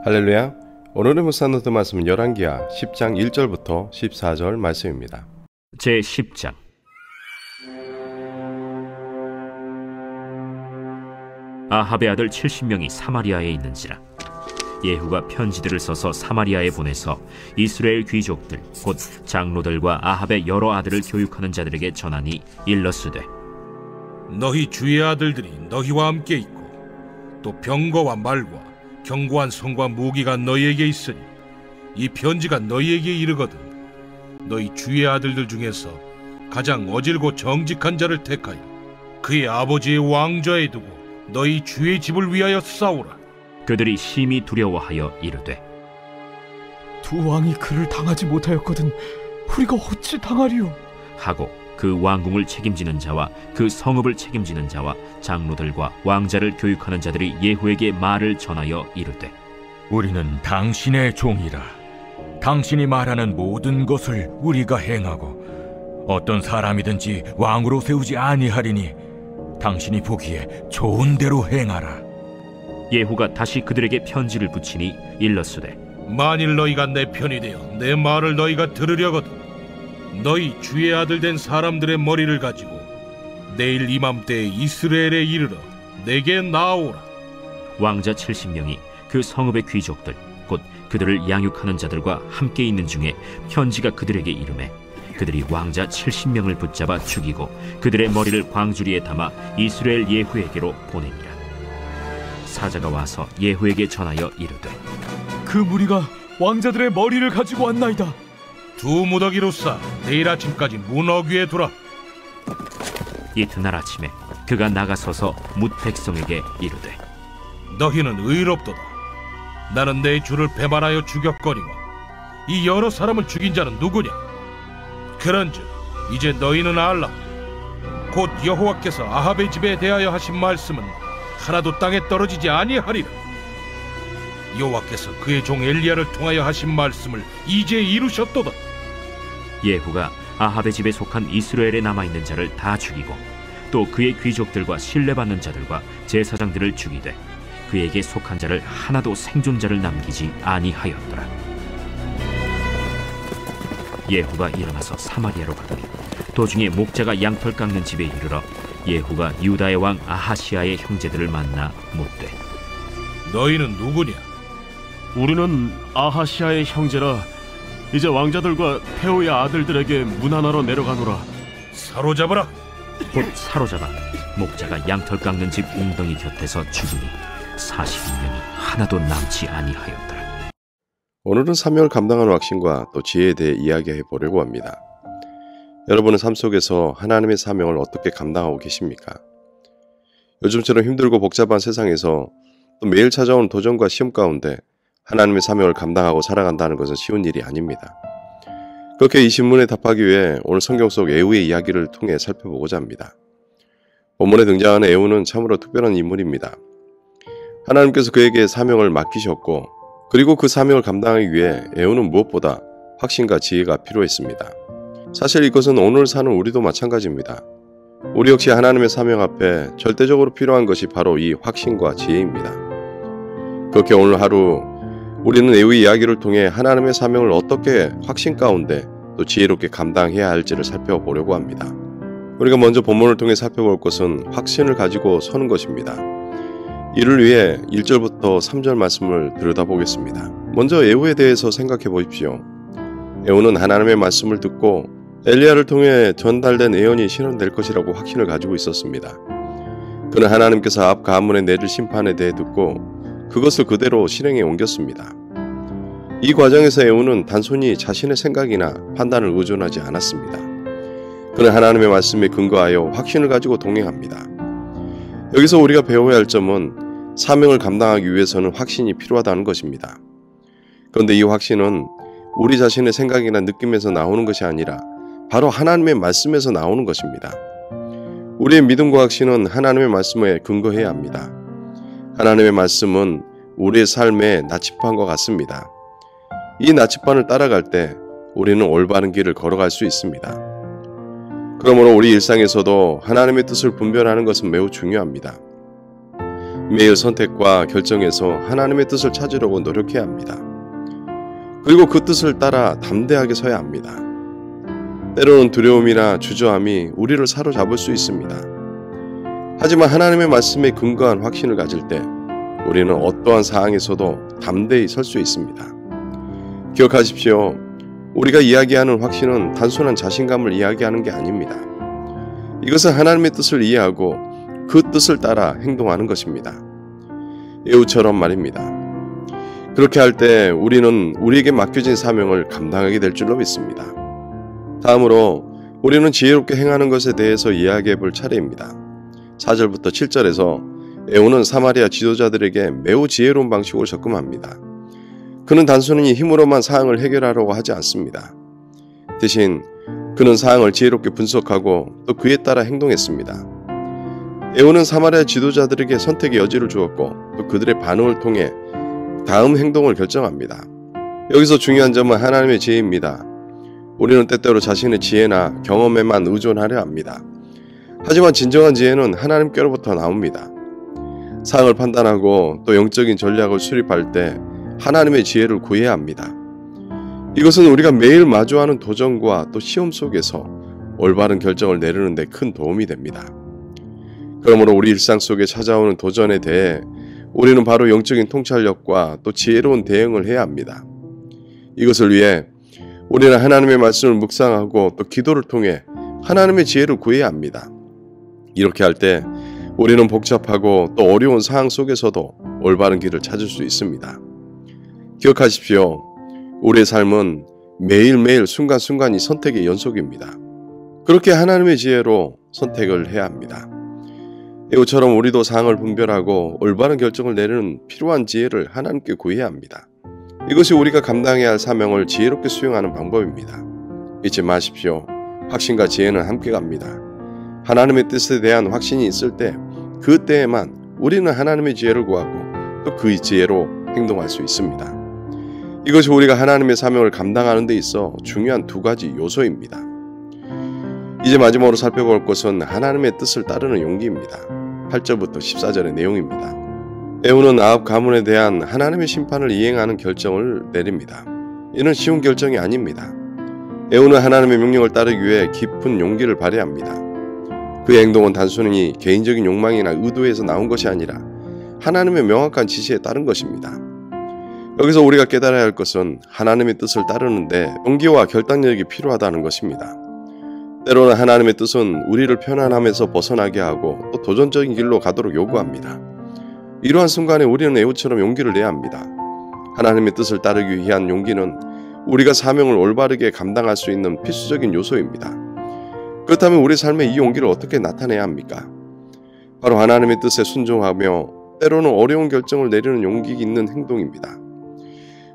할렐루야. 오늘의 묵상 노트 말씀은 열왕기하 10장 1절부터 14절 말씀입니다. 제10장. 아합의 아들 70명이 사마리아에 있는지라. 예후가 편지들을 써서 사마리아에 보내서 이스라엘 귀족들 곧 장로들과 아합의 여러 아들을 교육하는 자들에게 전하니 일러스되, 너희 주의 아들들이 너희와 함께 있고 또 병거와 말과 견고한 성과 무기가 너희에게 있으니 이 편지가 너희에게 이르거든 너희 주의 아들들 중에서 가장 어질고 정직한 자를 택하여 그의 아버지의 왕좌에 두고 너희 주의 집을 위하여 싸우라. 그들이 심히 두려워하여 이르되, 두 왕이 그를 당하지 못하였거든 우리가 어찌 당하리요? 하고 그 왕궁을 책임지는 자와 그 성읍을 책임지는 자와 장로들과 왕자를 교육하는 자들이 예후에게 말을 전하여 이르되, 우리는 당신의 종이라. 당신이 말하는 모든 것을 우리가 행하고 어떤 사람이든지 왕으로 세우지 아니하리니 당신이 보기에 좋은 대로 행하라. 예후가 다시 그들에게 편지를 붙이니 일러스되, 만일 너희가 내 편이 되어 내 말을 너희가 들으려거든 너희 주의 아들 된 사람들의 머리를 가지고 내일 이맘때에 이스라엘에 이르러 내게 나오라. 왕자 70명이 그 성읍의 귀족들 곧 그들을 양육하는 자들과 함께 있는 중에 편지가 그들에게 이르매 그들이 왕자 70명을 붙잡아 죽이고 그들의 머리를 광주리에 담아 이스라엘 예후에게로 보내니라. 사자가 와서 예후에게 전하여 이르되, 그 무리가 왕자들의 머리를 가지고 왔나이다. 두 무더기로 싸 내일 아침까지 문 어귀에 두라. 이튿날 아침에 그가 나가서서 뭇 백성에게 이르되, 너희는 의롭도다. 나는 내 주를 배반하여 죽였거니와 이 여러 사람을 죽인 자는 누구냐? 그런즉 이제 너희는 알라. 곧 여호와께서 아합의 집에 대하여 하신 말씀은 하나도 땅에 떨어지지 아니하리라. 여호와께서 그의 종 엘리야를 통하여 하신 말씀을 이제 이루셨도다. 예후가 아합의 집에 속한 이스라엘에 남아있는 자를 다 죽이고 또 그의 귀족들과 신뢰받는 자들과 제사장들을 죽이되 그에게 속한 자를 하나도 생존자를 남기지 아니하였더라. 예후가 일어나서 사마리아로 가더니 도중에 목자가 양털 깎는 집에 이르러 예후가 유다의 왕 아하시아의 형제들을 만나 묻되, 너희는 누구냐? 우리는 아하시아의 형제라. 이제 왕자들과 페오의 아들들에게 문안하러 내려가노라. 사로잡아라. 곧 사로잡아 목자가 양털 깎는 집 웅덩이 곁에서 죽이니 40명이 하나도 남지 아니하였더라. 오늘은 사명을 감당하는 확신과 또 지혜에 대해 이야기해 보려고 합니다. 여러분의 삶 속에서 하나님의 사명을 어떻게 감당하고 계십니까? 요즘처럼 힘들고 복잡한 세상에서 또 매일 찾아오는 도전과 시험 가운데 하나님의 사명을 감당하고 살아간다는 것은 쉬운 일이 아닙니다. 그렇게 이 질문에 답하기 위해 오늘 성경 속 에후의 이야기를 통해 살펴보고자 합니다. 본문에 등장하는 에후는 참으로 특별한 인물입니다. 하나님께서 그에게 사명을 맡기셨고 그리고 그 사명을 감당하기 위해 에후는 무엇보다 확신과 지혜가 필요했습니다. 사실 이것은 오늘 사는 우리도 마찬가지입니다. 우리 역시 하나님의 사명 앞에 절대적으로 필요한 것이 바로 이 확신과 지혜입니다. 그렇게 오늘 하루 우리는 에후의 이야기를 통해 하나님의 사명을 어떻게 확신 가운데 또 지혜롭게 감당해야 할지를 살펴보려고 합니다. 우리가 먼저 본문을 통해 살펴볼 것은 확신을 가지고 서는 것입니다. 이를 위해 1절부터 3절 말씀을 들여다보겠습니다. 먼저 에후에 대해서 생각해 보십시오. 에후는 하나님의 말씀을 듣고 엘리야를 통해 전달된 예언이 실현될 것이라고 확신을 가지고 있었습니다. 그는 하나님께서 아합 가문에 내릴 심판에 대해 듣고 그것을 그대로 실행에 옮겼습니다. 이 과정에서 에후는 단순히 자신의 생각이나 판단을 의존하지 않았습니다. 그는 하나님의 말씀에 근거하여 확신을 가지고 동행합니다. 여기서 우리가 배워야 할 점은 사명을 감당하기 위해서는 확신이 필요하다는 것입니다. 그런데 이 확신은 우리 자신의 생각이나 느낌에서 나오는 것이 아니라 바로 하나님의 말씀에서 나오는 것입니다. 우리의 믿음과 확신은 하나님의 말씀에 근거해야 합니다. 하나님의 말씀은 우리의 삶의 나침반과 같습니다. 이 나침반을 따라갈 때 우리는 올바른 길을 걸어갈 수 있습니다. 그러므로 우리 일상에서도 하나님의 뜻을 분별하는 것은 매우 중요합니다. 매일 선택과 결정에서 하나님의 뜻을 찾으려고 노력해야 합니다. 그리고 그 뜻을 따라 담대하게 서야 합니다. 때로는 두려움이나 주저함이 우리를 사로잡을 수 있습니다. 하지만 하나님의 말씀에 근거한 확신을 가질 때 우리는 어떠한 상황에서도 담대히 설 수 있습니다. 기억하십시오. 우리가 이야기하는 확신은 단순한 자신감을 이야기하는 게 아닙니다. 이것은 하나님의 뜻을 이해하고 그 뜻을 따라 행동하는 것입니다. 에우처럼 말입니다. 그렇게 할 때 우리는 우리에게 맡겨진 사명을 감당하게 될 줄로 믿습니다. 다음으로 우리는 지혜롭게 행하는 것에 대해서 이야기해 볼 차례입니다. 4절부터 7절에서 에우는 사마리아 지도자들에게 매우 지혜로운 방식으로 접근합니다. 그는 단순히 힘으로만 사항을 해결하려고 하지 않습니다. 대신 그는 사항을 지혜롭게 분석하고 또 그에 따라 행동했습니다. 에우는 사마리아 지도자들에게 선택의 여지를 주었고 또 그들의 반응을 통해 다음 행동을 결정합니다. 여기서 중요한 점은 하나님의 지혜입니다. 우리는 때때로 자신의 지혜나 경험에만 의존하려 합니다. 하지만 진정한 지혜는 하나님께로부터 나옵니다. 사항을 판단하고 또 영적인 전략을 수립할 때 하나님의 지혜를 구해야 합니다. 이것은 우리가 매일 마주하는 도전과 또 시험 속에서 올바른 결정을 내리는 데 큰 도움이 됩니다. 그러므로 우리 일상 속에 찾아오는 도전에 대해 우리는 바로 영적인 통찰력과 또 지혜로운 대응을 해야 합니다. 이것을 위해 우리는 하나님의 말씀을 묵상하고 또 기도를 통해 하나님의 지혜를 구해야 합니다. 이렇게 할 때 우리는 복잡하고 또 어려운 상황 속에서도 올바른 길을 찾을 수 있습니다. 기억하십시오. 우리의 삶은 매일매일 순간순간이 선택의 연속입니다. 그렇게 하나님의 지혜로 선택을 해야 합니다. 에우처럼 우리도 상황을 분별하고 올바른 결정을 내리는 필요한 지혜를 하나님께 구해야 합니다. 이것이 우리가 감당해야 할 사명을 지혜롭게 수행하는 방법입니다. 잊지 마십시오. 확신과 지혜는 함께 갑니다. 하나님의 뜻에 대한 확신이 있을 때 그때에만 우리는 하나님의 지혜를 구하고 또 그 지혜로 행동할 수 있습니다. 이것이 우리가 하나님의 사명을 감당하는 데 있어 중요한 두 가지 요소입니다. 이제 마지막으로 살펴볼 것은 하나님의 뜻을 따르는 용기입니다. 8절부터 14절의 내용입니다. 에우는 아합 가문에 대한 하나님의 심판을 이행하는 결정을 내립니다. 이는 쉬운 결정이 아닙니다. 에우는 하나님의 명령을 따르기 위해 깊은 용기를 발휘합니다. 그의 행동은 단순히 개인적인 욕망이나 의도에서 나온 것이 아니라 하나님의 명확한 지시에 따른 것입니다. 여기서 우리가 깨달아야 할 것은 하나님의 뜻을 따르는데 용기와 결단력이 필요하다는 것입니다. 때로는 하나님의 뜻은 우리를 편안함에서 벗어나게 하고 또 도전적인 길로 가도록 요구합니다. 이러한 순간에 우리는 에우처럼 용기를 내야 합니다. 하나님의 뜻을 따르기 위한 용기는 우리가 사명을 올바르게 감당할 수 있는 필수적인 요소입니다. 그렇다면 우리 삶에 이 용기를 어떻게 나타내야 합니까? 바로 하나님의 뜻에 순종하며 때로는 어려운 결정을 내리는 용기 있는 행동입니다.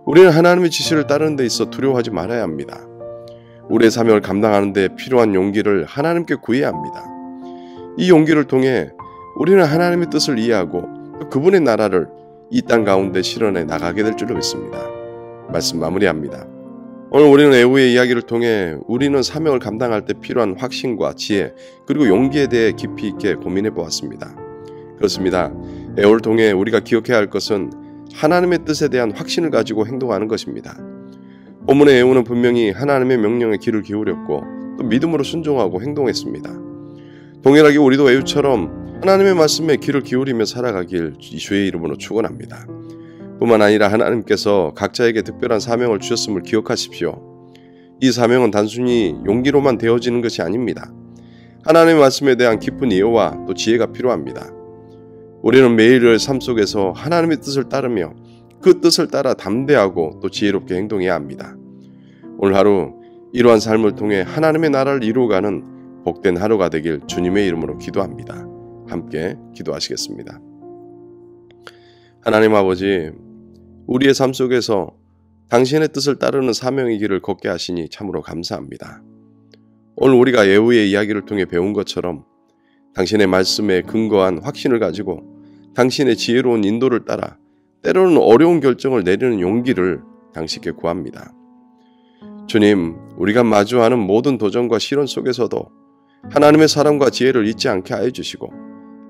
우리는 하나님의 지시를 따르는 데 있어 두려워하지 말아야 합니다. 우리의 사명을 감당하는 데 필요한 용기를 하나님께 구해야 합니다. 이 용기를 통해 우리는 하나님의 뜻을 이해하고 그분의 나라를 이 땅 가운데 실현해 나가게 될 줄로 믿습니다. 말씀 마무리합니다. 오늘 우리는 에우의 이야기를 통해 우리는 사명을 감당할 때 필요한 확신과 지혜 그리고 용기에 대해 깊이 있게 고민해 보았습니다. 그렇습니다. 에우를 통해 우리가 기억해야 할 것은 하나님의 뜻에 대한 확신을 가지고 행동하는 것입니다. 본문의 에우는 분명히 하나님의 명령에 귀를 기울였고 또 믿음으로 순종하고 행동했습니다. 동일하게 우리도 에우처럼 하나님의 말씀에 귀를 기울이며 살아가길 주의 이름으로 축원합니다. 뿐만 아니라 하나님께서 각자에게 특별한 사명을 주셨음을 기억하십시오. 이 사명은 단순히 용기로만 되어지는 것이 아닙니다. 하나님의 말씀에 대한 깊은 이해와 또 지혜가 필요합니다. 우리는 매일의 삶 속에서 하나님의 뜻을 따르며 그 뜻을 따라 담대하고 또 지혜롭게 행동해야 합니다. 오늘 하루 이러한 삶을 통해 하나님의 나라를 이루어가는 복된 하루가 되길 주님의 이름으로 기도합니다. 함께 기도하시겠습니다. 하나님 아버지, 우리의 삶 속에서 당신의 뜻을 따르는 사명의 길을 걷게 하시니 참으로 감사합니다. 오늘 우리가 에우의 이야기를 통해 배운 것처럼 당신의 말씀에 근거한 확신을 가지고 당신의 지혜로운 인도를 따라 때로는 어려운 결정을 내리는 용기를 당신께 구합니다. 주님, 우리가 마주하는 모든 도전과 시련 속에서도 하나님의 사랑과 지혜를 잊지 않게 하여 주시고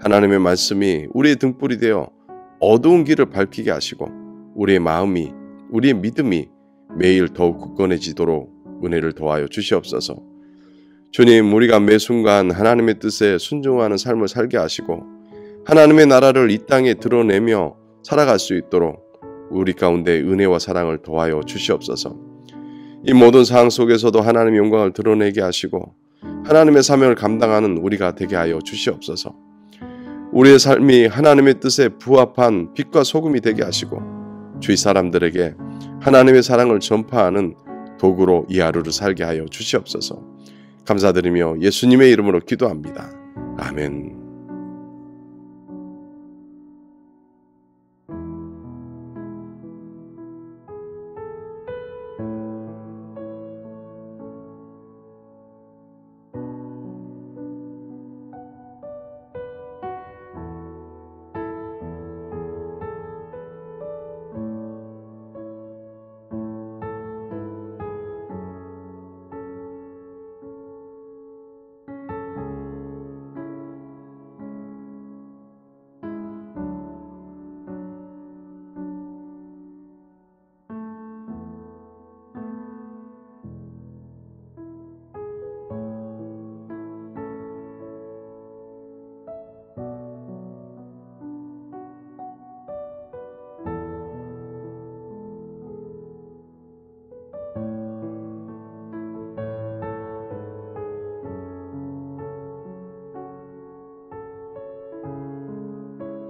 하나님의 말씀이 우리의 등불이 되어 어두운 길을 밝히게 하시고 우리의 마음이, 우리의 믿음이 매일 더욱 굳건해지도록 은혜를 더하여 주시옵소서. 주님, 우리가 매 순간 하나님의 뜻에 순종하는 삶을 살게 하시고 하나님의 나라를 이 땅에 드러내며 살아갈 수 있도록 우리 가운데 은혜와 사랑을 더하여 주시옵소서. 이 모든 상황 속에서도 하나님의 영광을 드러내게 하시고 하나님의 사명을 감당하는 우리가 되게 하여 주시옵소서. 우리의 삶이 하나님의 뜻에 부합한 빛과 소금이 되게 하시고 주위 사람들에게 하나님의 사랑을 전파하는 도구로 이 하루를 살게 하여 주시옵소서. 감사드리며 예수님의 이름으로 기도합니다. 아멘.